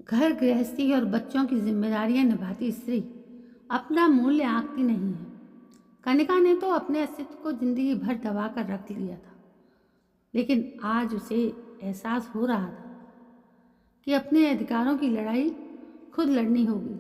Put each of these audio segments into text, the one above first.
घर गृहस्थी और बच्चों की जिम्मेदारियां निभाती स्त्री अपना मूल्य आंकती नहीं है। कनिका ने तो अपने अस्तित्व को जिंदगी भर दबा कर रख लिया था, लेकिन आज उसे एहसास हो रहा था कि अपने अधिकारों की लड़ाई खुद लड़नी होगी।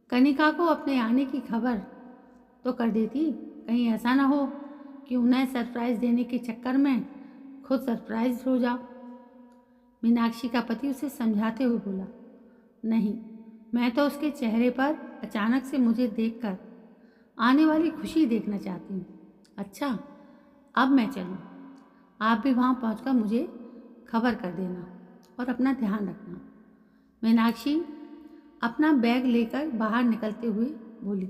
कनिका को अपने आने की खबर तो कर देती, कहीं ऐसा ना हो कि उन्हें सरप्राइज देने के चक्कर में खुद सरप्राइज हो जाओ। मीनाक्षी का पति उसे समझाते हुए बोला, नहीं, मैं तो उसके चेहरे पर अचानक से मुझे देखकर आने वाली खुशी देखना चाहती हूँ। अच्छा, अब मैं चलूँ? आप भी वहाँ पहुँचकर मुझे खबर कर देना और अपना ध्यान रखना। मीनाक्षी अपना बैग लेकर बाहर निकलते हुए बोली।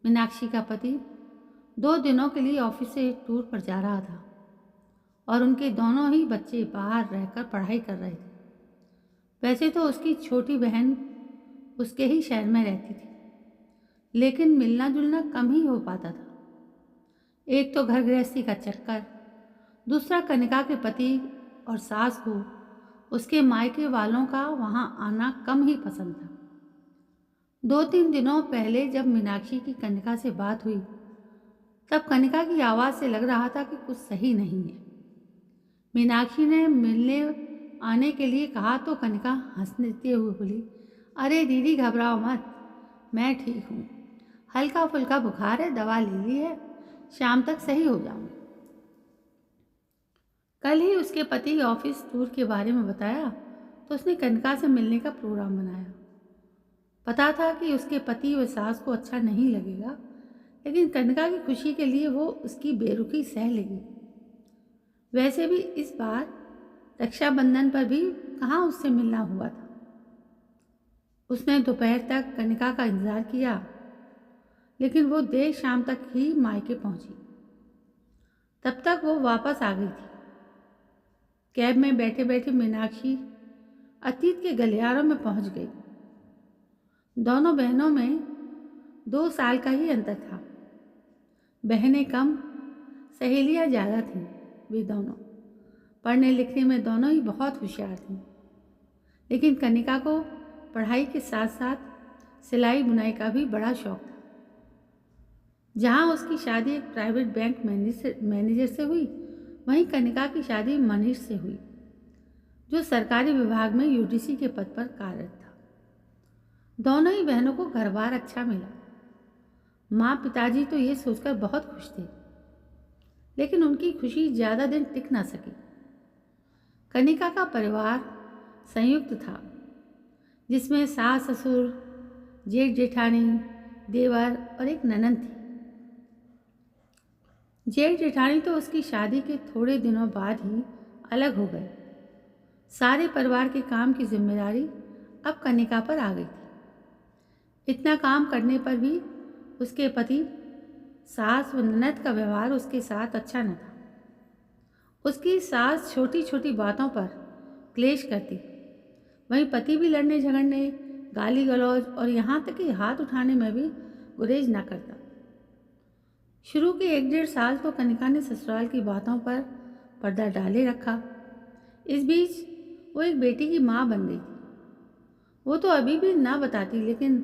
मीनाक्षी का पति 2 दिनों के लिए ऑफिस से एक टूर पर जा रहा था और उनके दोनों ही बच्चे बाहर रहकर पढ़ाई कर रहे थे। वैसे तो उसकी छोटी बहन उसके ही शहर में रहती थी, लेकिन मिलना जुलना कम ही हो पाता था। एक तो घर गृहस्थी का चक्कर, दूसरा कनिका के पति और सास को उसके मायके वालों का वहाँ आना कम ही पसंद था। 2-3 दिनों पहले जब मीनाक्षी की कनिका से बात हुई, तब कनिका की आवाज़ से लग रहा था कि कुछ सही नहीं है। मीनाक्षी ने मिलने आने के लिए कहा तो कनिका हंसते हुए बोली, अरे दीदी घबराओ मत, मैं ठीक हूँ। हल्का फुल्का बुखार है, दवा ले ली है, शाम तक सही हो जाऊंगी। कल ही उसके पति ऑफिस टूर के बारे में बताया तो उसने कनिका से मिलने का प्रोग्राम बनाया। पता था कि उसके पति व सास को अच्छा नहीं लगेगा, लेकिन कनिका की खुशी के लिए वो उसकी बेरुखी सह लेगी। वैसे भी इस बार रक्षाबंधन पर भी कहाँ उससे मिलना हुआ था। उसने दोपहर तक कनिका का इंतजार किया, लेकिन वो देर शाम तक ही मायके पहुंची। तब तक वो वापस आ गई थी। कैब में बैठे बैठे मीनाक्षी अतीत के गलियारों में पहुंच गई। दोनों बहनों में 2 साल का ही अंतर था। बहनें कम, सहेलियां ज़्यादा थीं। वे दोनों पढ़ने लिखने में दोनों ही बहुत होशियार थीं, लेकिन कनिका को पढ़ाई के साथ साथ सिलाई बुनाई का भी बड़ा शौक था। जहाँ उसकी शादी एक प्राइवेट बैंक मैनेजर से हुई, वहीं कनिका की शादी मनीष से हुई, जो सरकारी विभाग में यूडीसी के पद पर कार्यरत था। दोनों ही बहनों को घर बार अच्छा मिला। माँ पिताजी तो ये सोचकर बहुत खुश थे, लेकिन उनकी खुशी ज़्यादा दिन टिक ना सकी। कनिका का परिवार संयुक्त था, जिसमें सास ससुर, जेठ जेठानी, देवर और एक ननद थी। जेठ जेठानी तो उसकी शादी के थोड़े दिनों बाद ही अलग हो गए। सारे परिवार के काम की जिम्मेदारी अब कनिका पर आ गई थी। इतना काम करने पर भी उसके पति, सास व ननद का व्यवहार उसके साथ अच्छा न था। उसकी सास छोटी छोटी बातों पर क्लेश करती, वहीं पति भी लड़ने झगड़ने, गाली गलौज और यहाँ तक कि हाथ उठाने में भी गुरेज न करता। शुरू के 1-1.5 साल तो कनिका ने ससुराल की बातों पर पर्दा डाले रखा। इस बीच वो एक बेटी की माँ बन गई थी। वो तो अभी भी ना बताती, लेकिन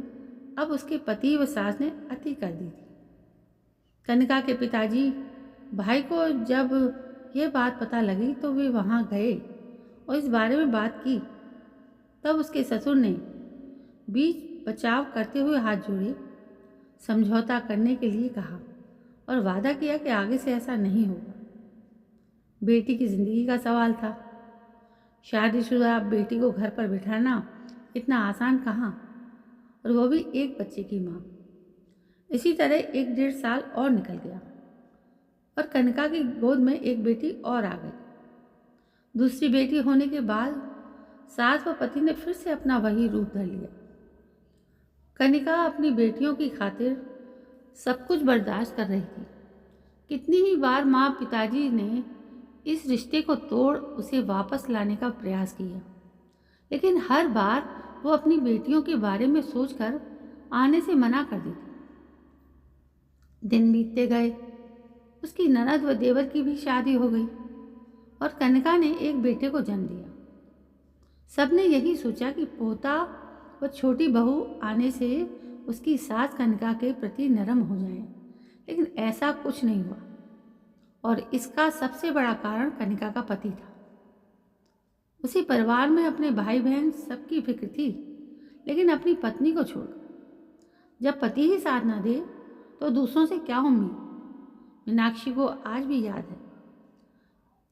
अब उसके पति व सास ने अति कर दी थी। कनिका के पिताजी भाई को जब यह बात पता लगी तो वे वहाँ गए और इस बारे में बात की। तब उसके ससुर ने बीच बचाव करते हुए हाथ जोड़े, समझौता करने के लिए कहा और वादा किया कि आगे से ऐसा नहीं होगा। बेटी की जिंदगी का सवाल था। शादीशुदा बेटी को घर पर बिठाना इतना आसान कहाँ, और वो भी एक बच्चे की माँ। इसी तरह 1-1.5 साल और निकल गया और कनिका की गोद में एक बेटी और आ गई। दूसरी बेटी होने के बाद सास व पति ने फिर से अपना वही रूप धर लिया। कनिका अपनी बेटियों की खातिर सब कुछ बर्दाश्त कर रही थी। कितनी ही बार माँ पिताजी ने इस रिश्ते को तोड़ उसे वापस लाने का प्रयास किया, लेकिन हर बार वो अपनी बेटियों के बारे में सोचकर आने से मना कर देती। दिन बीतते गए, उसकी ननद व देवर की भी शादी हो गई और कनिका ने एक बेटे को जन्म दिया। सबने यही सोचा कि पोता व छोटी बहू आने से उसकी सास कनिका के प्रति नरम हो जाए, लेकिन ऐसा कुछ नहीं हुआ। और इसका सबसे बड़ा कारण कनिका का पति था। उसी परिवार में अपने भाई बहन सबकी फिक्र थी, लेकिन अपनी पत्नी को छोड़कर। जब पति ही साथ ना दे तो दूसरों से क्या उम्मीद। मीनाक्षी को आज भी याद है,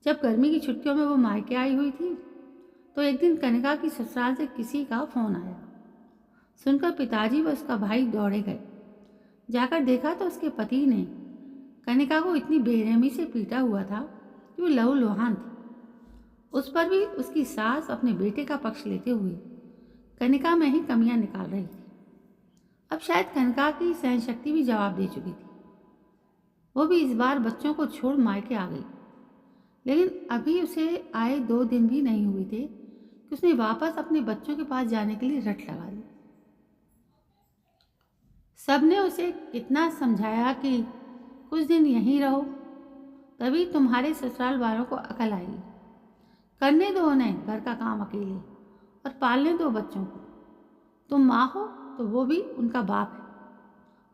जब गर्मी की छुट्टियों में वो मायके आई हुई थी तो एक दिन कनिका की ससुराल से किसी का फोन आया। सुनकर पिताजी व उसका भाई दौड़े गए। जाकर देखा तो उसके पति ने कनिका को इतनी बेरहमी से पीटा हुआ था कि वो लहूलुहान थी। उस पर भी उसकी सास अपने बेटे का पक्ष लेते हुए कनिका में ही कमियां निकाल रही थी। अब शायद कनिका की सहनशक्ति भी जवाब दे चुकी थी। वो भी इस बार बच्चों को छोड़ मायके आ गई, लेकिन अभी उसे आए 2 दिन भी नहीं हुए थे कि उसने वापस अपने बच्चों के पास जाने के लिए रट लगा दी। सबने उसे कितना समझाया कि कुछ दिन यहीं रहो, तभी तुम्हारे ससुराल वालों को अकल आएगी। करने दो उन्हें घर का काम अकेले और पालने दो बच्चों को। तुम माँ हो तो वो भी उनका बाप है।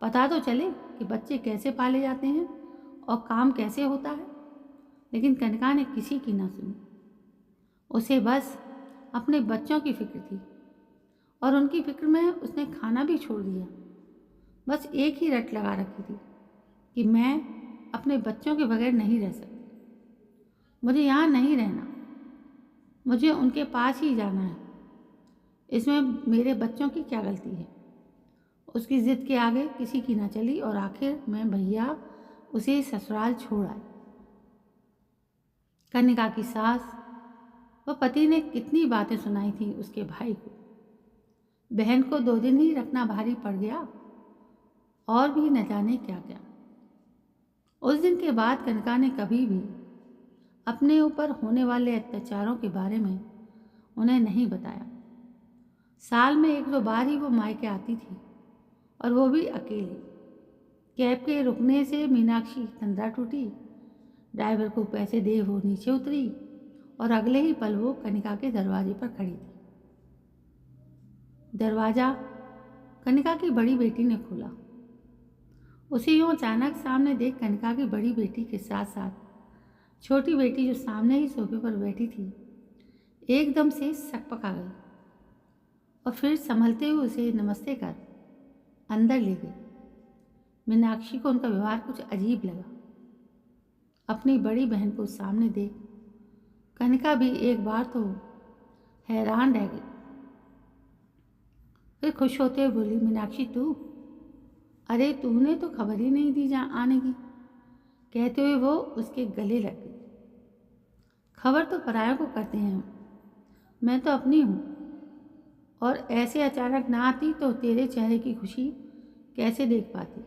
पता तो चले कि बच्चे कैसे पाले जाते हैं और काम कैसे होता है। लेकिन कनिका ने किसी की ना सुनी। उसे बस अपने बच्चों की फिक्र थी और उनकी फिक्र में उसने खाना भी छोड़ दिया। बस एक ही रट लगा रखी थी कि मैं अपने बच्चों के बगैर नहीं रह सकती। मुझे यहाँ नहीं रहना, मुझे उनके पास ही जाना है। इसमें मेरे बच्चों की क्या गलती है। उसकी जिद के आगे किसी की ना चली और आखिर में भैया उसे ससुराल छोड़ आए। कनिका की सास व पति ने कितनी बातें सुनाई थी उसके भाई को। बहन को 2 दिन ही रखना भारी पड़ गया और भी न जाने क्या क्या। उस दिन के बाद कनिका ने कभी भी अपने ऊपर होने वाले अत्याचारों के बारे में उन्हें नहीं बताया। साल में 1-2 बार ही वो मायके आती थी और वो भी अकेले। कैब के रुकने से मीनाक्षी तंद्रा टूटी। ड्राइवर को पैसे दे वो नीचे उतरी और अगले ही पल वो कनिका के दरवाजे पर खड़ी थी। दरवाज़ा कनिका की बड़ी बेटी ने खोला। उसे यूँ अचानक सामने देख कनिका की बड़ी बेटी के साथ साथ छोटी बेटी जो सामने ही सोफे पर बैठी थी एकदम से सकपका गई और फिर संभलते हुए उसे नमस्ते कर अंदर ले गई। मीनाक्षी को उनका व्यवहार कुछ अजीब लगा। अपनी बड़ी बहन को सामने देख कनिका भी एक बार तो हैरान रह गई। फिर खुश होते हुए बोली, मीनाक्षी तू? अरे तूने तो खबर ही नहीं दी आने की। कहते हुए वो उसके गले लग गई। खबर तो परायों को करते हैं, मैं तो अपनी हूँ। और ऐसे अचानक ना आती तो तेरे चेहरे की खुशी कैसे देख पाती।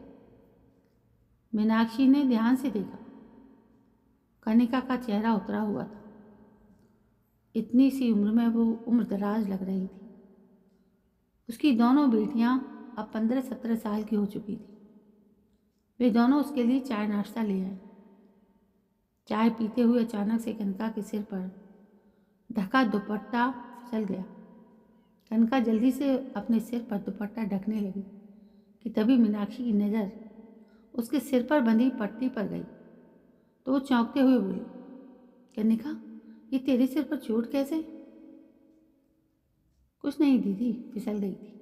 मीनाक्षी ने ध्यान से देखा। कनिका का चेहरा उतरा हुआ था। इतनी सी उम्र में वो उम्र दराज लग रही थी। उसकी दोनों बेटियां अब 15-17 साल की हो चुकी थी। वे दोनों उसके लिए चाय नाश्ता ले आए। चाय पीते हुए अचानक से कनिका के सिर पर ढका दुपट्टा फिसल गया। कनिका जल्दी से अपने सिर पर दुपट्टा ढकने लगी कि तभी मीनाक्षी की नज़र उसके सिर पर बंधी पट्टी पर गई तो वो चौंकते हुए बोली, कनिका ये तेरे सिर पर चोट कैसे? कुछ नहीं दीदी, फिसल गई थी।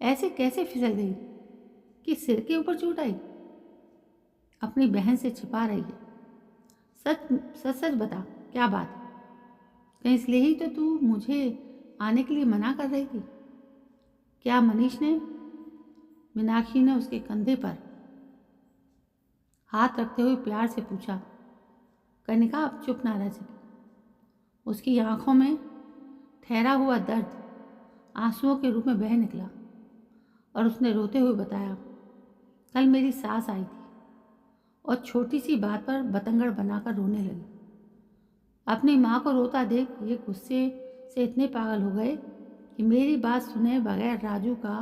ऐसे कैसे फिसल गई कि सिर के ऊपर चोट आई? अपनी बहन से छिपा रही है। सच सच सच बता, क्या बात है? कहीं इसलिए ही तो तू मुझे आने के लिए मना कर रही थी? क्या मनीष ने? मीनाक्षी ने उसके कंधे पर हाथ रखते हुए प्यार से पूछा। कनिका अब चुप ना रह सकी। उसकी आंखों में ठहरा हुआ दर्द आंसुओं के रूप में बह निकला और उसने रोते हुए बताया, कल मेरी सास आई थी और छोटी सी बात पर बतंगड़ बनाकर रोने लगी। अपनी माँ को रोता देख ये गुस्से से इतने पागल हो गए कि मेरी बात सुने बगैर राजू का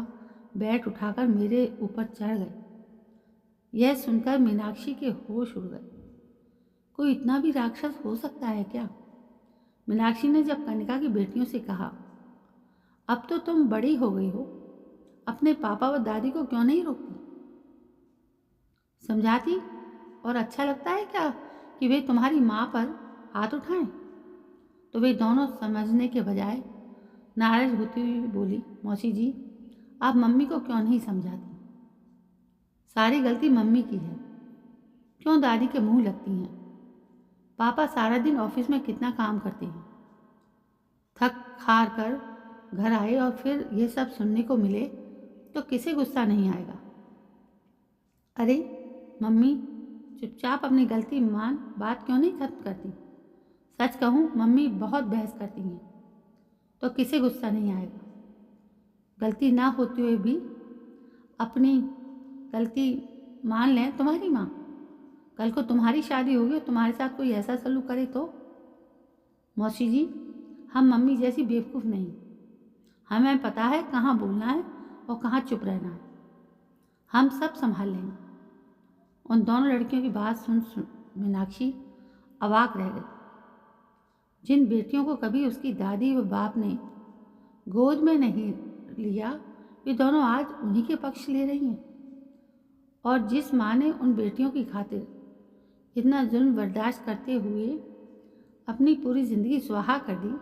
बैट उठाकर मेरे ऊपर चढ़ गए। यह सुनकर मीनाक्षी के होश उड़ गए। कोई इतना भी राक्षस हो सकता है क्या? मीनाक्षी ने जब कनिका की बेटियों से कहा, अब तो तुम बड़ी हो गई हो, अपने पापा व दादी को क्यों नहीं रोकती, समझाती, और अच्छा लगता है क्या कि वे तुम्हारी माँ पर हाथ उठाएं? तो वे दोनों समझने के बजाय नाराज होती हुई बोली, मौसी जी, आप मम्मी को क्यों नहीं समझाती? सारी गलती मम्मी की है, क्यों दादी के मुंह लगती हैं? पापा सारा दिन ऑफिस में कितना काम करते हैं, थक हार कर घर आए और फिर ये सब सुनने को मिले तो किसे गुस्सा नहीं आएगा? अरे मम्मी, चुपचाप अपनी गलती मान बात क्यों नहीं खत्म करती? सच कहूँ मम्मी बहुत बहस करती हैं, तो किसे गुस्सा नहीं आएगा? गलती ना होते हुए भी अपनी गलती मान लें तुम्हारी माँ, कल को तुम्हारी शादी होगी और तुम्हारे साथ कोई ऐसा सलूक करे तो? मौसी जी, हम मम्मी जैसी बेवकूफ़ नहीं, हमें पता है कहाँ बोलना है और कहाँ चुप रहना है, हम सब संभाल लेंगे। उन दोनों लड़कियों की बात सुन मीनाक्षी अवाक रह गई। जिन बेटियों को कभी उसकी दादी व बाप ने गोद में नहीं लिया, वे दोनों आज उन्हीं के पक्ष ले रही हैं। और जिस माँ ने उन बेटियों की खातिर इतना जुल्म बर्दाश्त करते हुए अपनी पूरी ज़िंदगी सुहा कर दी,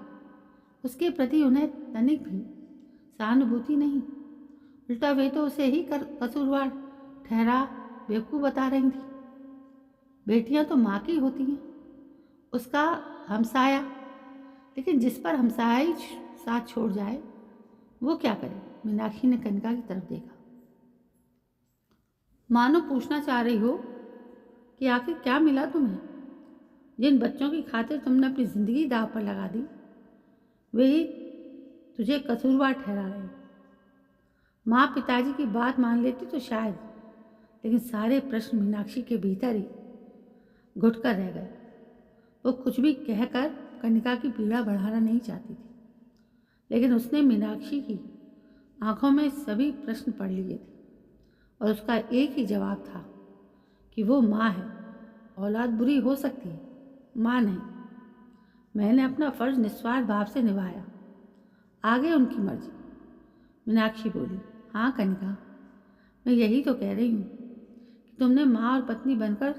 उसके प्रति उन्हें तनिक भी सहानुभूति नहीं। उल्टा वे तो उसे ही कसूरवार ठहरा बेवकूफ़ बता रही थी। बेटियां तो माँ की होती हैं, उसका हमसाया, लेकिन जिस पर हमसाया ही साथ छोड़ जाए वो क्या करे? मीनाक्षी ने कनिका की तरफ देखा, मानो पूछना चाह रही हो कि आखिर क्या मिला तुम्हें? जिन बच्चों की खातिर तुमने अपनी ज़िंदगी दांव पर लगा दी, वे ही तुझे कसूरवार ठहरा रहे हैं। माँ पिताजी की बात मान लेती तो शायद, लेकिन सारे प्रश्न मीनाक्षी के भीतर ही घुट कर रह गए। वो कुछ भी कहकर कनिका की पीड़ा बढ़ाना नहीं चाहती थी, लेकिन उसने मीनाक्षी की आंखों में सभी प्रश्न पढ़ लिए थे और उसका एक ही जवाब था कि वो माँ है। औलाद बुरी हो सकती है, माँ नहीं। मैंने अपना फ़र्ज़ निस्वार्थ भाव से निभाया, आगे उनकी मर्जी। मीनाक्षी बोली, हाँ कनिका, मैं यही तो कह रही हूँ कि तुमने माँ और पत्नी बनकर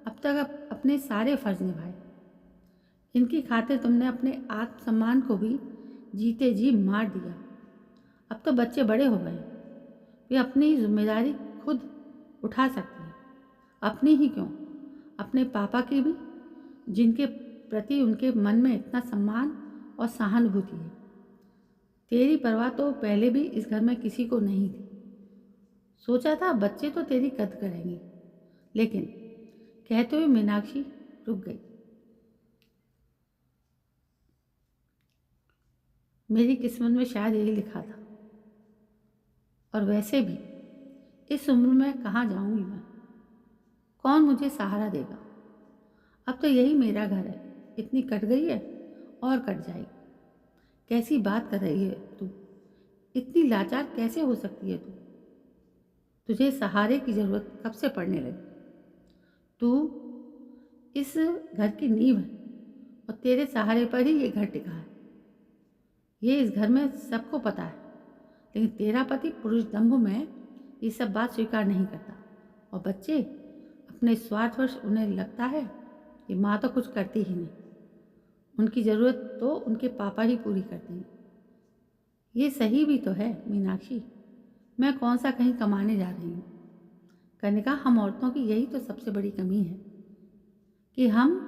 अब तक अपने सारे फ़र्ज़ निभाए। इनकी खातिर तुमने अपने आत्मसम्मान को भी जीते जी मार दिया। अब तो बच्चे बड़े हो गए, वे अपनी जिम्मेदारी खुद उठा सकते हैं। अपनी ही क्यों, अपने पापा की भी, जिनके प्रति उनके मन में इतना सम्मान और सहानुभूति है। तेरी परवाह तो पहले भी इस घर में किसी को नहीं थी। सोचा था बच्चे तो तेरी कद्र करेंगे, लेकिन कहते हुए मीनाक्षी रुक गई। मेरी किस्मत में शायद यही लिखा था, और वैसे भी इस उम्र में कहाँ जाऊंगी मैं? कौन मुझे सहारा देगा? अब तो यही मेरा घर है। इतनी कट गई है और कट जाएगी। कैसी बात कर रही है तू? इतनी लाचार कैसे हो सकती है तू? तुझे सहारे की ज़रूरत कब से पड़ने लगी? तू इस घर की नींव है और तेरे सहारे पर ही ये घर टिका है। ये इस घर में सबको पता है, लेकिन तेरा पति पुरुष दम्भ में ये सब बात स्वीकार नहीं करता। और बच्चे अपने स्वार्थवश उन्हें लगता है कि माँ तो कुछ करती ही नहीं, उनकी ज़रूरत तो उनके पापा ही पूरी करते हैं। ये सही भी तो है मीनाक्षी, मैं कौन सा कहीं कमाने जा रही हूँ? कनिका, हम औरतों की यही तो सबसे बड़ी कमी है कि हम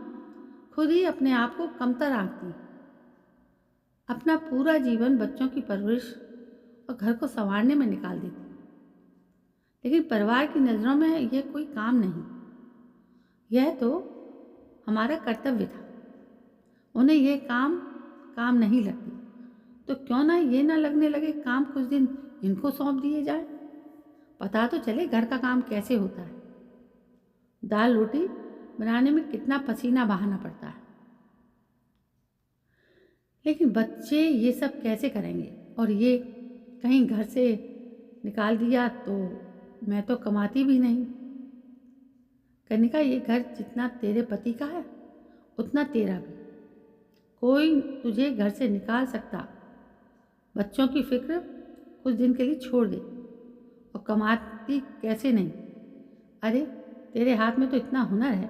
खुद ही अपने आप को कमतर आंकती हैं। अपना पूरा जीवन बच्चों की परवरिश और घर को संवारने में निकाल देती, लेकिन परिवार की नज़रों में यह कोई काम नहीं, यह तो हमारा कर्तव्य था। उन्हें यह काम नहीं लगती, तो क्यों ना ये ना लगने लगे काम कुछ दिन इनको सौंप दिए जाए, पता तो चले घर का काम कैसे होता है। दाल रोटी बनाने में कितना पसीना बहाना पड़ता है, लेकिन बच्चे ये सब कैसे करेंगे? और ये कहीं घर से निकाल दिया तो मैं तो कमाती भी नहीं। कनिका, ये घर जितना तेरे पति का है उतना तेरा भी। कोई तुझे घर से निकाल सकता। बच्चों की फिक्र कुछ दिन के लिए छोड़ दे। और कमाती कैसे नहीं? अरे तेरे हाथ में तो इतना हुनर है,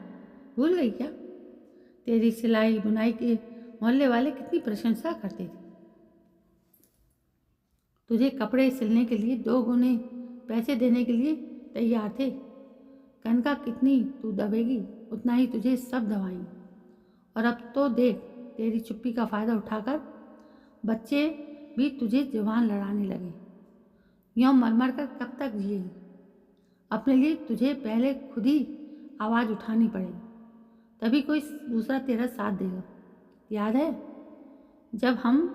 भूल गई क्या? तेरी सिलाई बुनाई के मोहल्ले वाले कितनी प्रशंसा करते थे। तुझे कपड़े सिलने के लिए 2 गुने पैसे देने के लिए तैयार थे। कनका, कितनी तू दबेगी उतना ही तुझे सब दबाएंगे। और अब तो देख, तेरी चुप्पी का फ़ायदा उठाकर बच्चे भी तुझे जवान लड़ाने लगे। यूँ मर मर कर कब तक जिएगी? अपने लिए तुझे पहले खुद ही आवाज़ उठानी पड़ेगी, तभी कोई दूसरा तेरा साथ देगा। याद है जब हम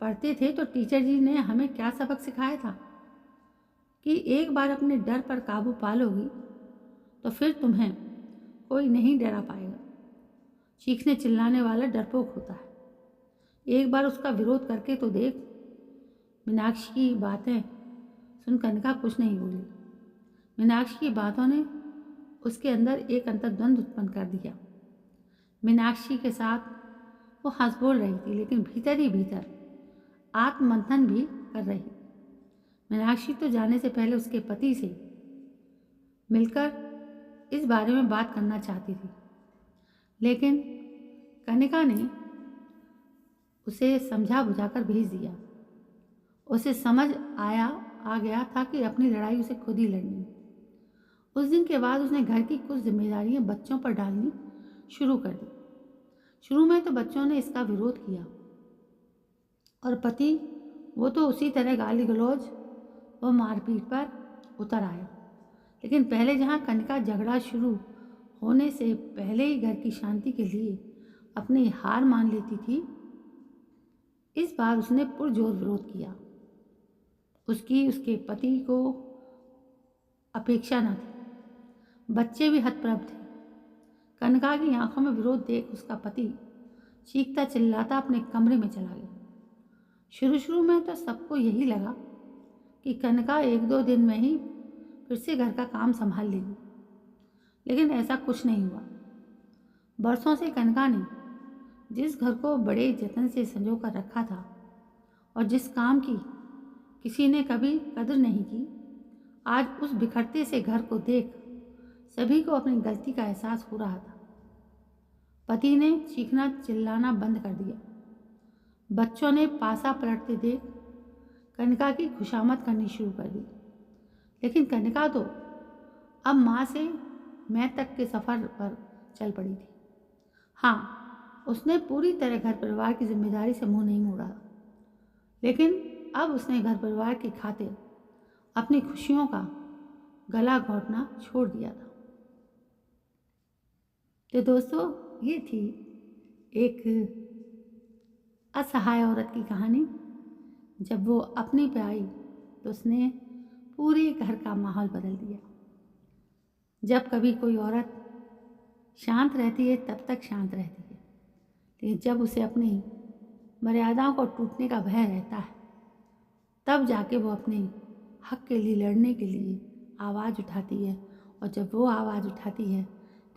पढ़ते थे तो टीचर जी ने हमें क्या सबक सिखाया था कि एक बार अपने डर पर काबू पा लोगी तो फिर तुम्हें कोई नहीं डरा पाएगा। चीखने चिल्लाने वाला डरपोक होता है, एक बार उसका विरोध करके तो देख। मीनाक्षी की बातें सुन कनका कुछ नहीं बोली। मीनाक्षी की बातों ने उसके अंदर एक अंतर्द्वंद उत्पन्न कर दिया। मीनाक्षी के साथ वो हंस बोल रही थी, लेकिन भीतर ही भीतर आत्ममंथन भी कर रही। मीनाक्षी तो जाने से पहले उसके पति से मिलकर इस बारे में बात करना चाहती थी, लेकिन कनिका ने उसे समझा बुझाकर भेज दिया। उसे समझ आ गया था कि अपनी लड़ाई उसे खुद ही लड़नी है। उस दिन के बाद उसने घर की कुछ जिम्मेदारियां बच्चों पर डालनी शुरू कर दी। शुरू में तो बच्चों ने इसका विरोध किया और पति वो तो उसी तरह गाली गलौज व मारपीट पर उतर आया। लेकिन पहले जहाँ कनिका झगड़ा शुरू होने से पहले ही घर की शांति के लिए अपनी हार मान लेती थी, इस बार उसने पुरजोर विरोध किया। उसके पति को अपेक्षा न थी, बच्चे भी हतप्रभ थे। कनका की आंखों में विरोध देख उसका पति चीखता चिल्लाता अपने कमरे में चला गया। शुरू में तो सबको यही लगा कि कनका 1-2 दिन में ही फिर से घर का काम संभाल लेगी, लेकिन ऐसा कुछ नहीं हुआ। बरसों से कनका ने जिस घर को बड़े जतन से संजो कर रखा था और जिस काम की किसी ने कभी कदर नहीं की, आज उस बिखरते से घर को देख सभी को अपनी गलती का एहसास हो रहा था। पति ने चीखना चिल्लाना बंद कर दिया। बच्चों ने पासा पलटते देख कनिका की खुशामद करनी शुरू कर दी, लेकिन कनिका तो अब माँ से मैं तक के सफ़र पर चल पड़ी थी। हाँ, उसने पूरी तरह घर परिवार की जिम्मेदारी से मुंह नहीं मोड़ा, लेकिन अब उसने घर परिवार की खातिर अपनी खुशियों का गला घोंटना छोड़ दिया था। तो दोस्तों, ये थी एक असहाय औरत की कहानी। जब वो अपनी पे आई तो उसने पूरे घर का माहौल बदल दिया। जब कभी कोई औरत शांत रहती है तब तक शांत रहती है, लेकिन जब उसे अपनी मर्यादाओं को टूटने का भय रहता है तब जाके वो अपने हक के लिए लड़ने के लिए आवाज़ उठाती है। और जब वो आवाज़ उठाती है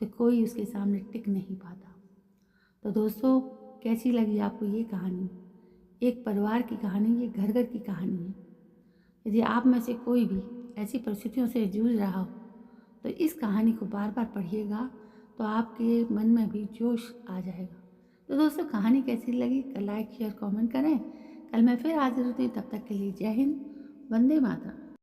तो कोई उसके सामने टिक नहीं पाता। तो दोस्तों, कैसी लगी आपको ये कहानी? एक परिवार की कहानी, ये घर घर की कहानी है। यदि आप में से कोई भी ऐसी परिस्थितियों से जूझ रहा हो तो इस कहानी को बार बार पढ़िएगा, तो आपके मन में भी जोश आ जाएगा। तो दोस्तों, कहानी कैसी लगी लाइक शेयर कमेंट करें। कल मैं फिर हाजिर होती हूँ, तब तक के लिए जय हिंद, वंदे मातरम।